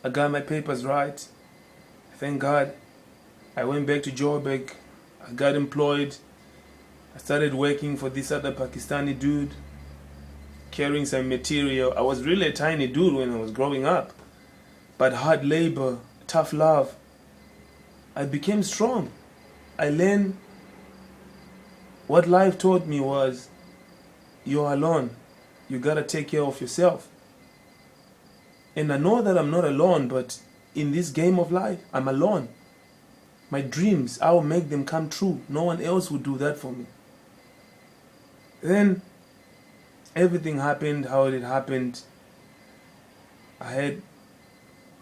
I got my papers right. Thank God. I went back to Joburg. I got employed. I started working for this other Pakistani dude, carrying some material. I was really a tiny dude when I was growing up. But hard labor, tough love, I became strong. I learned what life taught me was you're alone. You gotta take care of yourself. And I know that I'm not alone, but in this game of life, I'm alone. My dreams, I will make them come true. No one else will do that for me. Then everything happened how it happened. I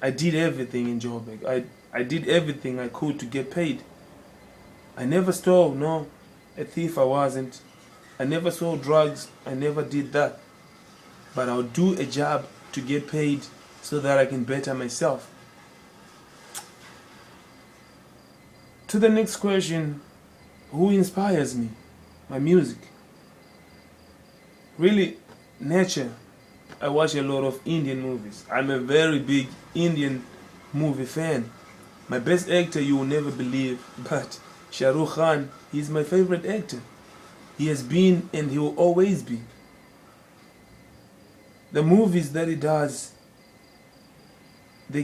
did everything in Joburg. I did everything I could to get paid. I never stole, no. A thief I wasn't. I never sold drugs. I never did that. But I'll do a job to get paid so that I can better myself. To the next question, who inspires me? My music. Really, nature. I watch a lot of Indian movies. I'm a very big Indian movie fan. My best actor you will never believe, but Shah Rukh Khan, he's my favorite actor. He has been and he will always be. The movies that he does, they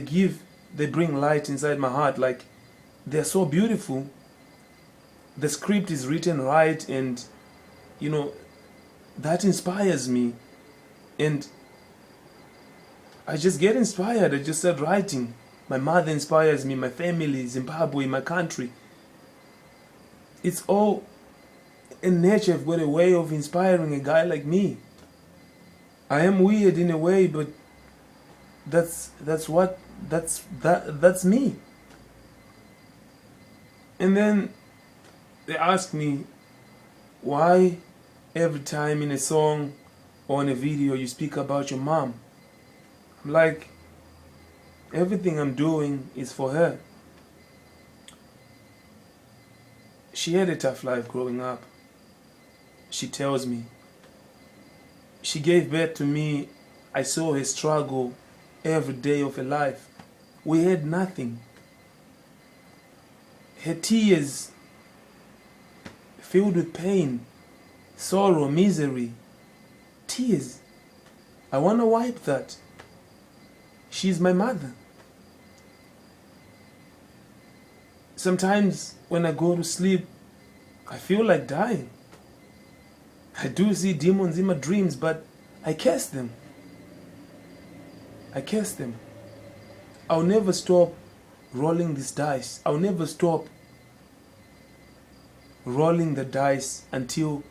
bring light inside my heart. Like, they're so beautiful. The script is written right, and that inspires me. And I just get inspired. I just start writing. My mother inspires me, my family, Zimbabwe, my country. It's all in nature. I've got a way of inspiring a guy like me. I am weird in a way, but that's me. And then they ask me, why every time in a song or in a video you speak about your mom? I'm like, everything I'm doing is for her. She had a tough life growing up. She tells me. She gave birth to me. I saw her struggle every day of her life. We had nothing. Her tears filled with pain, sorrow, misery, tears. I want to wipe that. She's my mother. Sometimes when I go to sleep, I feel like dying. I do see demons in my dreams, but I curse them. I curse them. I'll never stop rolling this dice. I'll never stop rolling the dice until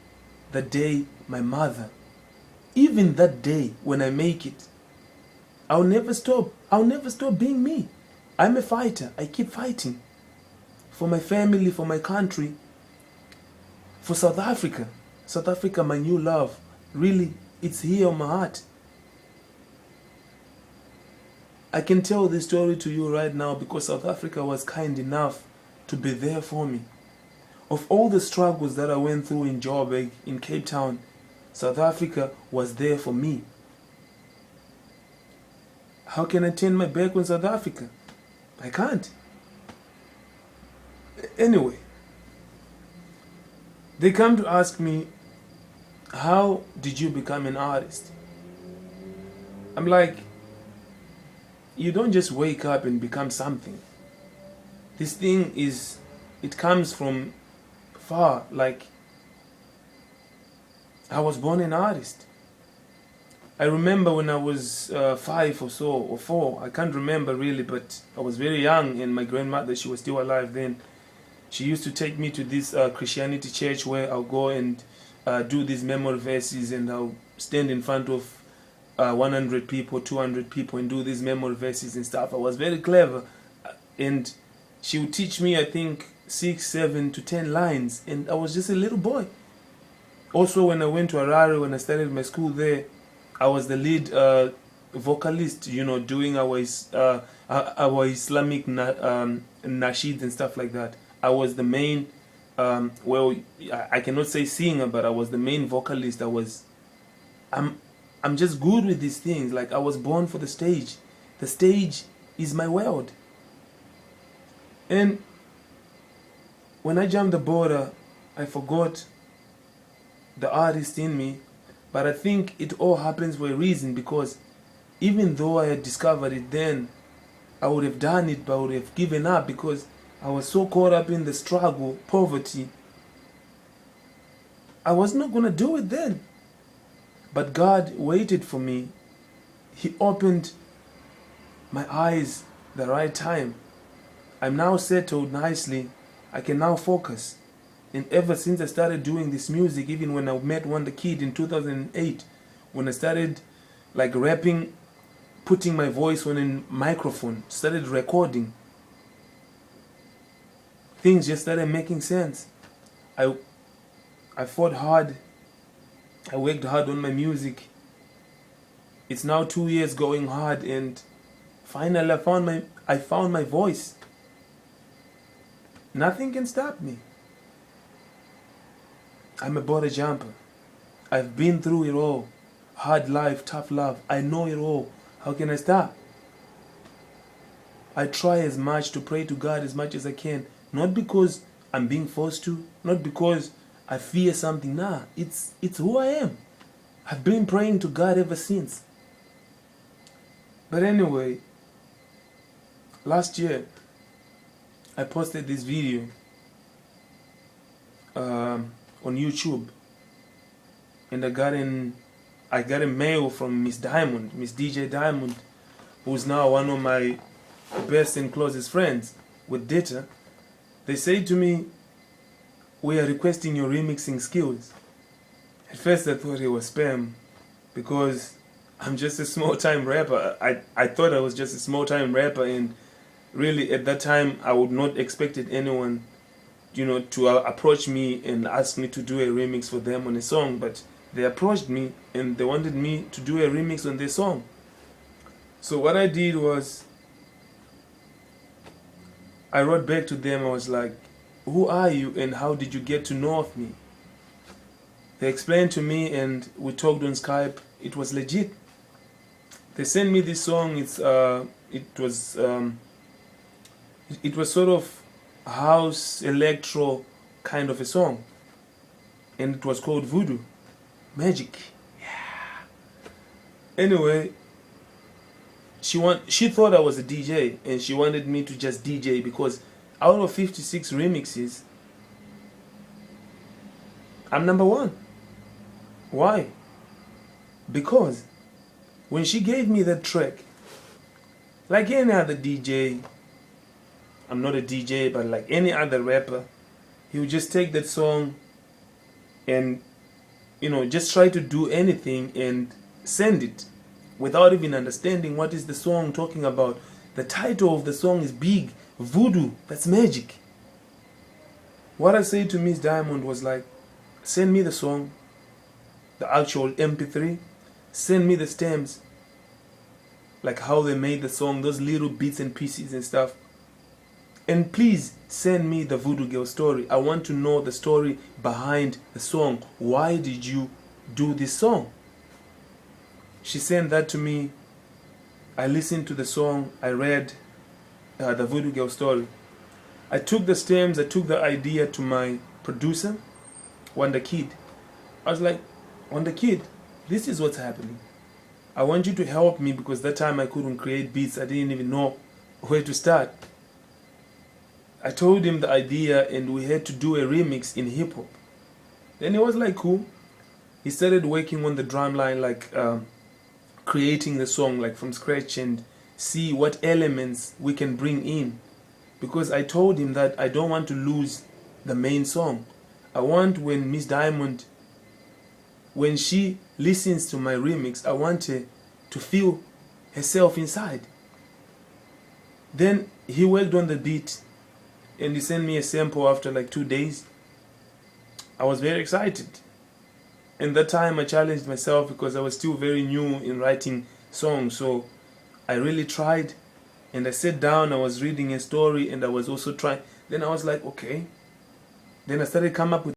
the day my mother, even that day when I make it, I'll never stop. I'll never stop being me. I'm a fighter. I keep fighting. For my family, for my country, for South Africa. South Africa, my new love. Really, it's here on my heart. I can tell this story to you right now because South Africa was kind enough to be there for me. Of all the struggles that I went through in Joburg, in Cape Town, South Africa was there for me. How can I turn my back on South Africa? I can't. Anyway, they come to ask me, how did you become an artist? I'm like, you don't just wake up and become something. This thing it comes from far. Like, I was born an artist. I remember when I was 5 or so, or 4, I can't remember really, but I was very young, and my grandmother, she was still alive then. She used to take me to this Christianity church where I'll go and do these memory verses, and I'll stand in front of 100 people, 200 people, and do these memory verses and stuff. I was very clever, and she would teach me, I think, 6, 7 to 10 lines, and I was just a little boy. Also, when I went to Harare, when I started my school there, I was the lead vocalist, doing our Islamic nasheed and stuff like that. I was the main, I cannot say singer, but I was the main vocalist. I'm just good with these things. Like, I was born for the stage. The stage is my world. And when I jumped the border, I forgot the artist in me, but I think it all happens for a reason, because even though I had discovered it then, I would have done it, but I would have given up because I was so caught up in the struggle, poverty. I was not going to do it then. But God waited for me. He opened my eyes the right time. I'm now settled nicely. I can now focus. And ever since I started doing this music, even when I met Wonder Kid in 2008, when I started like rapping, putting my voice on a microphone, started recording, things just started making sense. I fought hard. I worked hard on my music. It's now 2 years going hard, and finally I found my voice. Nothing can stop me. I'm a border jumper. I've been through it all. Hard life, tough love. I know it all. How can I stop? I try as much to pray to God as much as I can. Not because I'm being forced to. Not because I fear something. Nah, it's who I am. I've been praying to God ever since. But anyway, last year I posted this video on YouTube, and I got a mail from Miss DJ Diamond, who's now one of my best and closest friends with Data. They say to me, "We are requesting your remixing skills." At first I thought it was spam, because I'm just a small-time rapper. I thought I was just a small-time rapper, and really at that time I would not expected anyone, to approach me and ask me to do a remix for them on a song. But they approached me and they wanted me to do a remix on their song. So what I did was, I wrote back to them. I was like, "Who are you and how did you get to know of me?" They explained to me and we talked on Skype. It was legit. They sent me this song. It was sort of house electro kind of a song, and it was called Voodoo Magic. Yeah. Anyway, she thought I was a DJ, and she wanted me to just DJ, because out of 56 remixes, I'm number one. Why? Because when she gave me that track, like any other DJ, I'm not a DJ, but like any other rapper, he would just take that song and, just try to do anything and send it without even understanding what is the song talking about. The title of the song is big, Voodoo, that's magic. What I said to Miss Diamond was like, send me the song, the actual MP3, send me the stems, like how they made the song, those little bits and pieces and stuff. And please send me the Voodoo Girl story. I want to know the story behind the song. Why did you do this song? She sent that to me. I listened to the song. I read the Voodoo Girl story. I took the stems, I took the idea to my producer, Wonder Kid. I was like, Wonder Kid, this is what's happening. I want you to help me, because that time I couldn't create beats. I didn't even know where to start. I told him the idea, and we had to do a remix in hip hop. Then he was like, cool. He started working on the drum line, like creating the song like from scratch, and see what elements we can bring in. Because I told him that I don't want to lose the main song. I want when Miss Diamond, when she listens to my remix, I want her to feel herself inside. Then he worked on the beat, and he sent me a sample after like 2 days. I was very excited. And that time I challenged myself, because I was still very new in writing songs. So I really tried, and I sat down, I was reading a story, and I was also trying. Then I was like, okay. Then I started coming up with